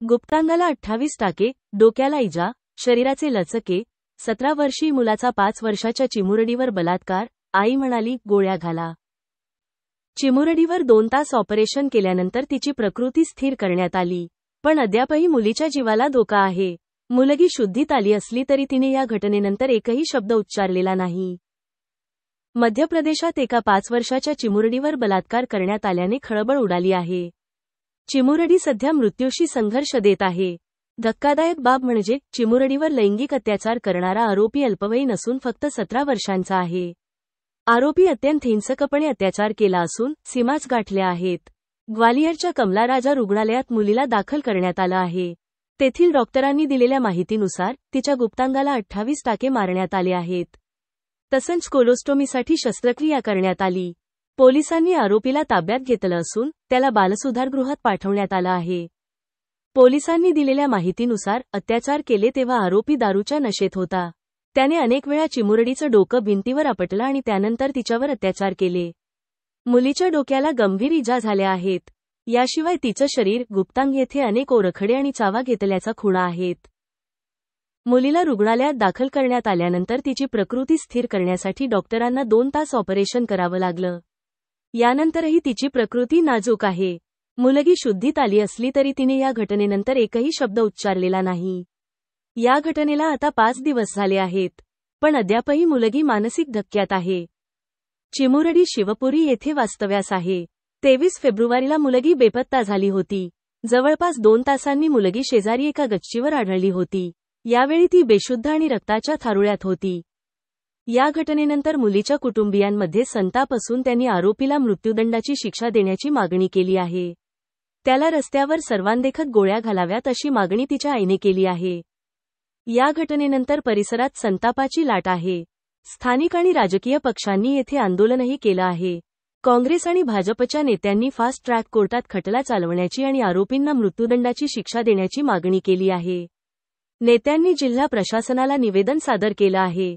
गुप्तांगाला 28 टाके, डोक्याला इजा, शरीराचे लचके, 17 वर्षीय मुलाचा 5 वर्षाच्या चिमुरडीवर बलात्कार, आई म्हणाली गोळ्या घाला. चिमुरडीवर 2 तास ऑपरेशन केल्यानंतर तिची प्रकृती स्थिर करण्यात आली. पण अद्यापही मुलीच्या जीवाला धोका आहे. मुलगी शुद्धीत आली असली तरी तिने या घटनेनंतर एकही शब्द उच्चारलेला नाही. मध्य प्रदेशात एका 5 वर्षाच्या चिमुरडीवर बलात्कार करण्यात आल्याने खळबळ उडाली आहे. चिमुरडी सध्या मृत्यूशी संघर्ष देत आहे. धक्कादायक बाब म्हणजे चिमुरडीवर लैंगिक अत्याचार करणारा आरोपी अल्पवयीन असून फक्त 17 वर्षांचा आहे. आरोपी अत्यंत हिंसकपणे अत्याचार केला असून सीमाच गाठल्या आहेत. ग्वालियरच्या कमला राजा रुग्णालयात मुलीला दाखल करण्यात आलं आहे. तेथील डॉक्टरांनी दिलेल्या माहितीनुसार तिच्या गुप्तांगाला 28 टाके मारण्यात आले आहेत. तसंच कोलोस्टोमीसाठी शस्त्रक्रिया करण्यात आली. पोलिसांनी आरोपीला ताब्यात घेतलं असून त्याला बालसुधारगृहात पाठवण्यात आलं आहे. पोलिसांनी दिलेल्या माहितीनुसार अत्याचार केले तेव्हा आरोपी दारूच्या नशेत होता. त्याने अनेक वेळा चिमुरडीचं डोकं भिंतीवर आपटलं आणि त्यानंतर तिच्यावर अत्याचार केले. मुलीच्या डोक्याला गंभीर इजा झाल्या आहेत. याशिवाय तिचं शरीर, गुप्तांग येथे अनेक ओरखडे आणि चावा घेतल्याचा खुणा आहेत. मुलीला रुग्णालयात दाखल करण्यात आल्यानंतर तिची प्रकृती स्थिर करण्यासाठी डॉक्टरांना 2 तास ऑपरेशन करावं लागलं. यानंतरही तिची प्रकृती नाजूक आहे. मुलगी शुद्धीत आली असली तरी तिने या घटनेनंतर एकही शब्द उच्चारलेला नाही. या घटनेला आता 5 दिवस झाले आहेत. पण अद्यापही मुलगी मानसिक धक्क्यात आहे. चिमुरडी शिवपुरी येथे वास्तव्यास आहे. 23 फेब्रुवारीला मुलगी बेपत्ता झाली होती. जवळपास 2 तासांनी मुलगी शेजारी एका गच्चीवर आढळली होती. यावेळी ती बेशुद्ध आणि रक्ताच्या थारोळ्यात होती. या घटनेनंतर मुलीच्या कुटुंबियांमध्ये संताप असून त्यांनी आरोपीला मृत्यूदंडाची शिक्षा देण्याची मागणी केली आहे. त्याला रस्त्यावर सर्वांदेखत गोळ्या घालाव्यात अशी मागणी तिच्या आईने केली आहे. या घटनेनंतर परिसरात संतापाची लाट आहे. स्थानिक आणि राजकीय पक्षांनी येथे आंदोलनही केलं आहे. काँग्रेस आणि भाजपच्या नेत्यांनी फास्ट ट्रॅक कोर्टात खटला चालवण्याची आणि आरोपींना मृत्यूदंडाची शिक्षा देण्याची मागणी केली आहे. नेत्यांनी जिल्हा प्रशासनाला निवेदन सादर केलं आहे.